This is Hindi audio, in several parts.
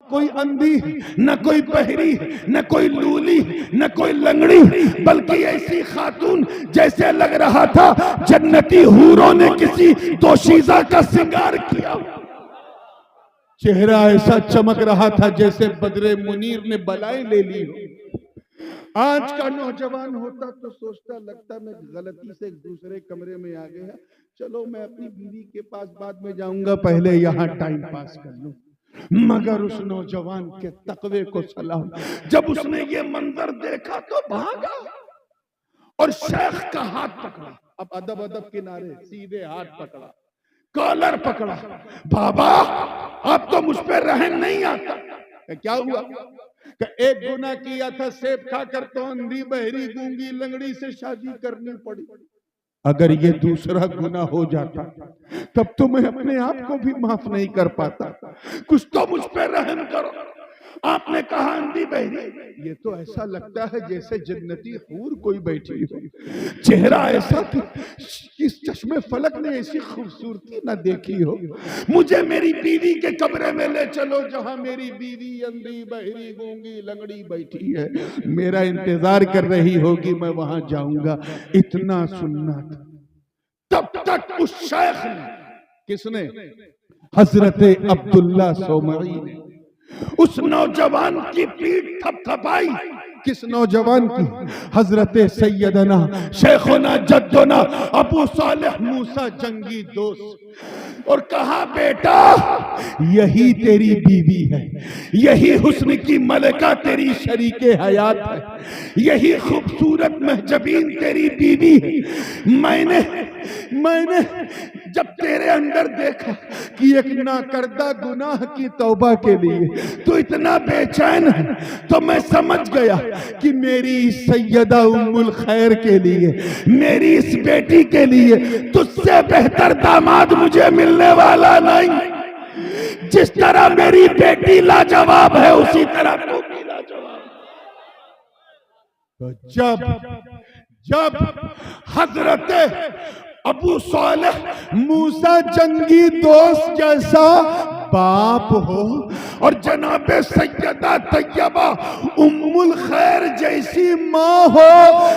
कोई अंधी, न कोई बहरी, न कोई लूली, न कोई लंगड़ी, बल्कि ऐसी खातून जैसे लग रहा था जन्नती हूरों ने किसी दोशीज़ा का श्रृंगार किया। चेहरा ऐसा चमक रहा था जैसे बदरे मुनीर ने बलाएं ले ली हो। आज का नौजवान होता तो सोचता, लगता मैं गलती से दूसरे कमरे में आ गया, चलो मैं अपनी बीवी के पास बाद में जाऊंगा, पहले यहाँ टाइम पास कर लूं। मगर उस नौजवान के तकवे को सलाम, जब उसने ये मंजर देखा तो भागा और शेख का हाथ पकड़ा। अब अदब अदब किनारे, सीधे हाथ पकड़ा, कॉलर पकड़ा। बाबा अब तो मुझ पे रहम नहीं आता। क्या हुआ? एक गुनाह किया था, सेब खाकर तो अंधी, बहरी, गूंगी, लंगड़ी से शादी करनी पड़ी। अगर ये दूसरा गुनाह हो जाता तब तो मैं अपने आप को भी माफ नहीं कर पाता। कुछ तो मुझ पे रहम करो। आपने कहा अंधी बहरी, ये तो ऐसा लगता है जैसे जन्नती हूर कोई बैठी हो। चेहरा ऐसा कि इस चश्मे फलक ने ऐसी खूबसूरती ना देखी हो। मुझे मेरी बीवी के कमरे में ले चलो जहां मेरी बीवी अंधी, बहरी, गूंगी, लंगड़ी बैठी है। मेरा इंतजार कर रही होगी, मैं वहां जाऊंगा। इतना सुनना था। तब तक उस शेख ने, किसने? हजरत अब्दुल्ला सोमरी ने उस नौजवान की पीठ थपथपाई। किस नौजवान की? हजरत सैयदना शेखुना जद्दुना अबू सालेह मूसा जंगी दोस्त, और कहा बेटा यही तेरी बीवी है, यही हुस्न की मलका तेरी शरीके हयात है, यही खूबसूरत महजबीन तेरी बीवी है। मैंने जब तेरे अंदर देखा कि एक नाकर्दा गुनाह की तौबा के लिए तो इतना बेचैन है, तो मैं समझ गया कि मेरी सैयदा उम्मुल खैर के लिए, मेरी इस बेटी के लिए तुझसे बेहतर दामाद मुझे मिलने वाला नहीं। जिस तरह मेरी बेटी लाजवाब है, उसी तरह तू भी लाजवाब। तो जब हजरत अबू सालेह मूसा जंगी दोस्त जैसा बाप हो और जनाबे सैयदा तैयबा उम्मुल खैर जैसी माँ हो,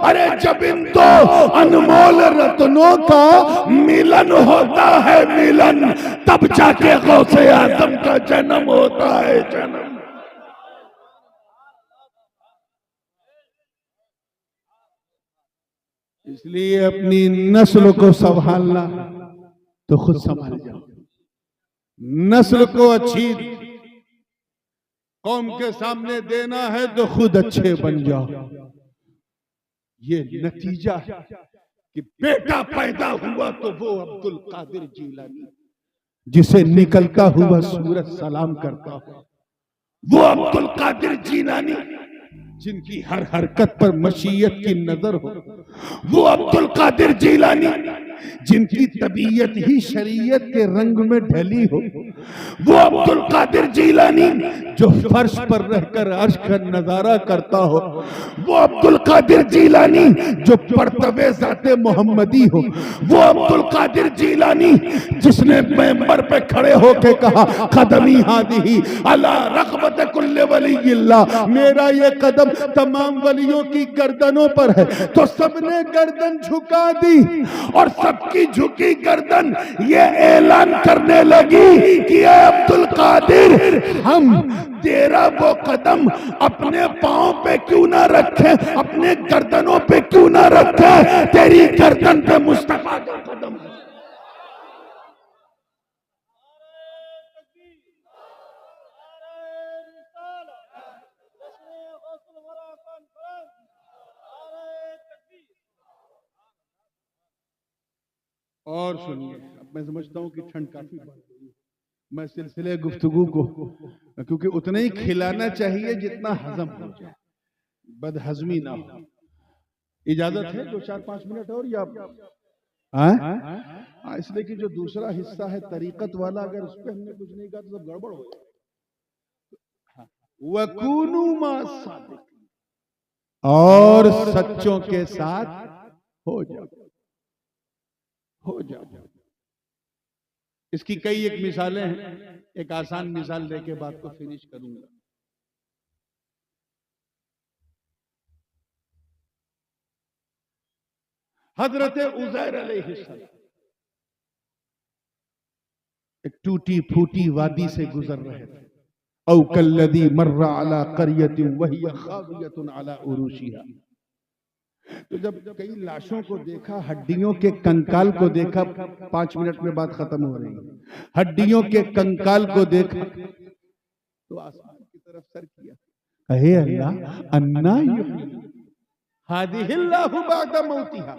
अरे जब इन दो अनमोल रत्नों का मिलन होता है, मिलन, तब जाके गौसे आजम का जन्म होता है, जन्म। इसलिए अपनी नस्ल को संभालना तो खुद संभाल जाओ। नस्ल को अच्छी कौम के सामने देना है तो खुद अच्छे बन जाओ। ये नतीजा है कि बेटा पैदा हुआ तो वो अब्दुल कादिर जीलानी, जिसे निकलता हुआ सूरज सलाम करता हो, वो अब्दुल कादिर जीलानी जिनकी हर हरकत पर मशीयत की नजर हो, वो अब्दुल कादिर जीलानी जिनकी तबीयत ही शरीयत के रंग में ढली हो, वो अब्दुल कादिर जीलानी जो फर्श पर रहकर अर्श का नजारा करता हो, वो अब्दुल कादिर जीलानी जो परतवे ज़ाते मोहम्मदी हो, वो अब्दुल कादिर जीलानी जिसने मेंबर पे खड़े होके कहा कदमी हादिही अला रग़बत कुल्ले वलिय्यिल्लाह, मेरा ये कदम तमाम वलियों की गर्दनों पर है। तो सबने गर्दन झुका दी और सबकी झुकी गर्दन ये ऐलान करने लगी कि ए अब्दुल कादिर, हम तेरा वो कदम अपने पांव पे क्यों ना रखे, अपने गर्दनों पे क्यों ना रखे, तेरी गर्दन पे मुस्तफा का कदम है। और सुनिए, अब मैं समझता हूँ कि ठंड काफी बढ़ गई, मैं सिलसिले गुफ्तगू को, क्योंकि उतना ही खिलाना चाहिए जितना हजम हो जाए, बदहजमी ना हो। इजाजत है 2-4-5 मिनट और, या इसलिए कि जो दूसरा हिस्सा है तरीकत वाला, अगर उस पर हमने कुछ नहीं कहा तो सब गड़बड़ हो जाए। वकूनू मा सादिकीन, और सच्चों के साथ हो जाओ, हो जाओ। इसकी कई एक मिसालें हैं, एक आसान मिसाल देके बात को फिनिश करूंगा। हजरत उज़ैर अलैहिस्सलाम एक टूटी फूटी वादी से गुजर रहे थे। औ कल्लदी मर्रा अला क़रियतिन वहिय खावियतुन अला उरूशिहा। तो जब कई लाशों को देखा, हड्डियों के कंकाल को देखा, 5 मिनट में बात खत्म हो रही है, हड्डियों के कंकाल को देखा तो आसमान की तरफ सर किया, हे अल्लाह अन्ना हादिहिल्लाहु बअद मौतिहा,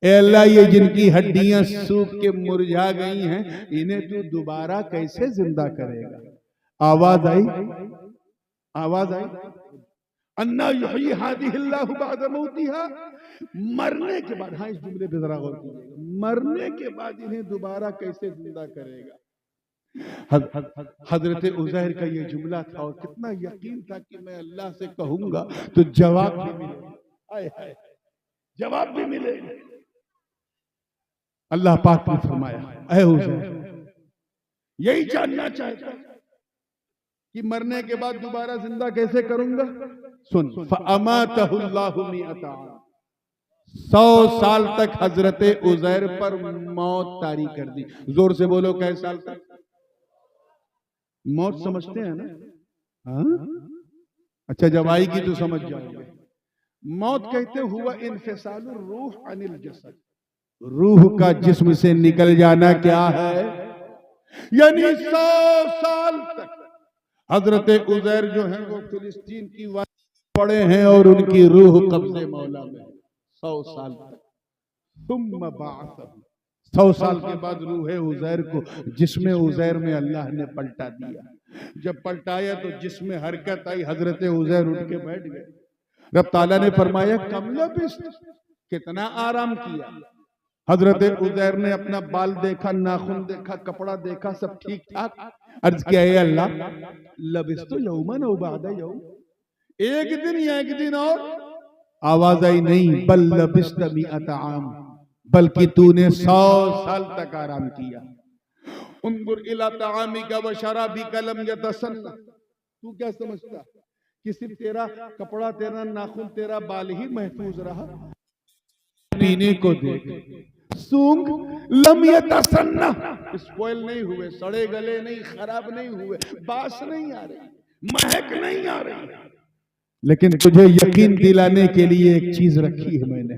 ए अल्लाह ये जिनकी हड्डियां सूख के मुरझा गई हैं, इन्हें तू दोबारा कैसे जिंदा करेगा। आवाज आई, आवाज आई, अन्ना युहयी हादिहिल्लाहु बअद मौतिहा, मरने के बाद, हाँ इस जुमले पे जरा गौर कीजिएगा, मरने के बाद इन्हें दोबारा कैसे जिंदा करेगा। हजरत उज़ैर का ये जुमला था और कितना यकीन था कि मैं अल्लाह से कहूंगा तो जवाब भी मिलेगा, हाय हाय जवाब भी मिलेगा। अल्लाह पाक ने फरमाया, ऐ उज़ैर यही जानना चाहता कि मरने के बाद दोबारा जिंदा कैसे करूंगा। सुन, फअमातहुल्लाहु मिअता आम, 100 साल तक हजरत उज़ैर पर मौत तारी कर दी। जोर से बोलो, कै साल तक मौत समझते हैं ना? हाँ अच्छा, जब आएगी तो समझ जाओगे। मौत कहते हुआ इन्फिसालुर रूह अनिल जसद, रूह का जिस्म से निकल जाना क्या है, यानी 100 साल तक हजरत उज़ैर जो हैं वो फिलिस्तीन की वादी पड़े हैं और उनकी रूह कब्जे मौला में 100 साल तक। तुम 100 साल के बाद रूह उज़ैर को जिस्म उज़ैर में अल्लाह ने पलटा दिया। जब पलटाया तो जिस्म हरकत आई, हजरत उज़ैर उठ के बैठ गए। रब ताला ने फरमाया कम लबिस्त, कितना आराम किया। हजरत उज़ैर ने अपना बाल देखा, नाखून देखा, कपड़ा देखा, सब ठीक ठाक। अर्ज किया, हे अल्लाह लबिस्तु यौमन औ बअदा यौम, एक दिन या एक दिन और। आवाज आई, नहीं, बल लबिस्त मिअत आम, बल्कि तूने 100 साल तक आराम किया। उन्जुर इला तआमिका व शराबिका लम यतसन्ना, तू क्या समझता कि सिर्फ तेरा कपड़ा, तेरा नाखून, तेरा बाल ही महफूज रहा? पीने को देख, सूंघ, लम यतसन्ना, स्पॉइल नहीं हुए, सड़े गले नहीं, खराब नहीं हुए, बास नहीं आ रही, महक नहीं आ रही। लेकिन तुझे यकीन दिलाने के लिए एक चीज रखी है मैंने,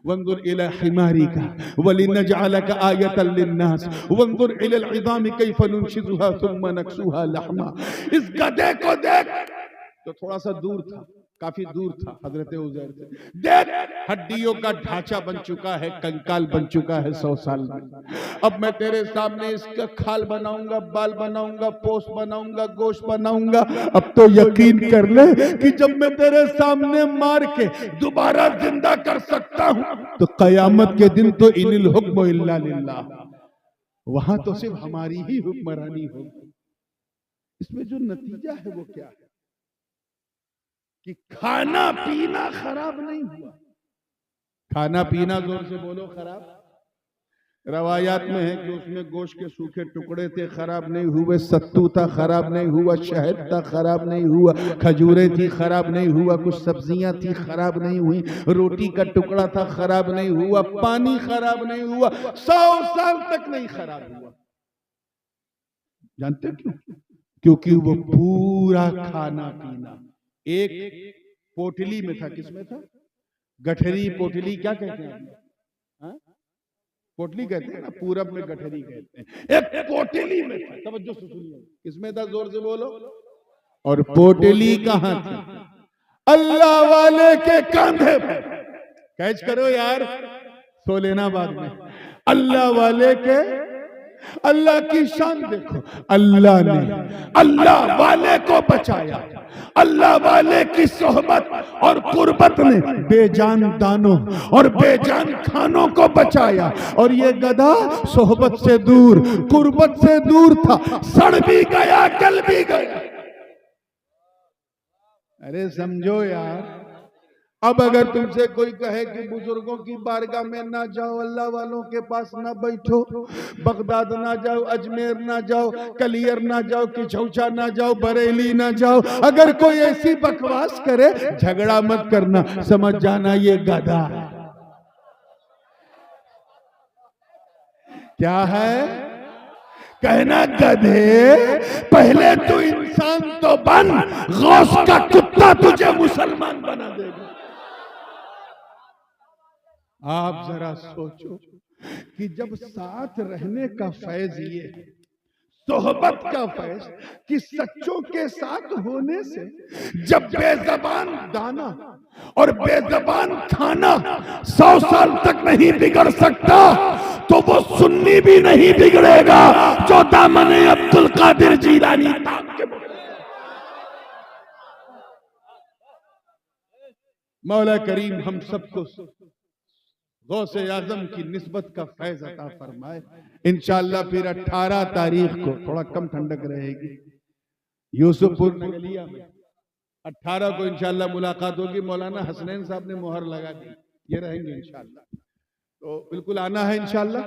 वंजुर इला हिमारिका वलिनजअलका आयतन लिन्नास वंजुर इलल इज़ामि कैफ नुनशिजुहा सुम्मा नक्सुहा लहमा। इस गधे को देख, तो थोड़ा सा दूर था, काफी दूर था हजरत उज़ैर से, देख हड्डियों का ढांचा बन चुका है, कंकाल बन चुका है 100 साल में। अब मैं तेरे सामने इसका खाल बनाऊंगा, बाल बनाऊंगा, पोस्ट बनाऊंगा, गोश्त बनाऊंगा। अब तो यकीन कर ले कि जब मैं तेरे सामने मार के दोबारा जिंदा कर सकता हूं तो कयामत के दिन तो इनिल हुक्म इल्ला लिल्लाह, वहां तो सिर्फ हमारी ही हुक्मरानी होगी। इसमें जो नतीजा है वो क्या है कि खाना पीना खराब नहीं हुआ। खाना पीना, जोर से बोलो, खराब। रवायात में है कि उसमें गोश्त के सूखे टुकड़े थे, खराब नहीं हुए, सत्तू था, खराब नहीं हुआ, शहद था, खराब नहीं हुआ, खजूरें थी, खराब नहीं हुआ, कुछ सब्जियां थी, खराब नहीं हुई, रोटी का टुकड़ा था, खराब नहीं हुआ, पानी खराब नहीं हुआ, 100 साल तक नहीं खराब हुआ। जानते क्यों? क्योंकि वो पूरा खाना पीना एक पोटली में था। किसमें था? गठरी, पोटली क्या कहते हैं? हाँ? पोटली कहते हैं ना, पूरब में गठरी कहते हैं। एक पोटली में था, तवज्जो से सुनिए, किसमें था? जोर से बोलो। और पोटली कहां थी? अल्लाह वाले के कंधे पर। कैच करो यार, सो लेना बाद में। अल्लाह वाले के, अल्लाह की शान देखो, अल्लाह ने अल्लाह वाले को बचाया। अल्लाह वाले की सोहबत और कुर्बत ने बेजान दानों और बेजान खानों को बचाया। और ये गधा सोहबत से दूर, कुर्बत से दूर था, सड़ भी गया, गल भी गया। अरे समझो यार, अब अगर तुमसे कोई कहे कि बुजुर्गों की बारगाह में ना जाओ, अल्लाह वालों के पास ना बैठो, बगदाद ना जाओ, अजमेर ना जाओ, कलियर ना जाओ, किछौछा ना जाओ, बरेली ना जाओ, अगर कोई ऐसी बकवास करे, झगड़ा मत करना, समझ जाना ये गधा है। क्या है? कहना गधे, पहले तू इंसान तो बन, गौस का कुत्ता तुझे मुसलमान बना देगा। आप जरा सोचो कि जब साथ रहने का फैज ये है, सोहबत का फैज कि सच्चों के साथ होने से जब बेजबान दाना और बेजबान खाना 100 साल तक नहीं बिगड़ सकता, तो वो सुन्नी भी नहीं बिगड़ेगा जो दामने अब्दुल कादिर जीलानी ताम के। मौला करीम हम सबको गौसे आजम की निस्बत का फैज अता फरमाए। इंशाअल्लाह फिर 18 तारीख को, थोड़ा कम ठंडक रहेगी, यूसुफपुर नगलिया में 18 को इंशाअल्लाह मुलाकात होगी। मौलाना हसनैन साहब ने मोहर लगा दी, ये रहेंगे इंशाअल्लाह, तो बिल्कुल आना है इंशाअल्लाह।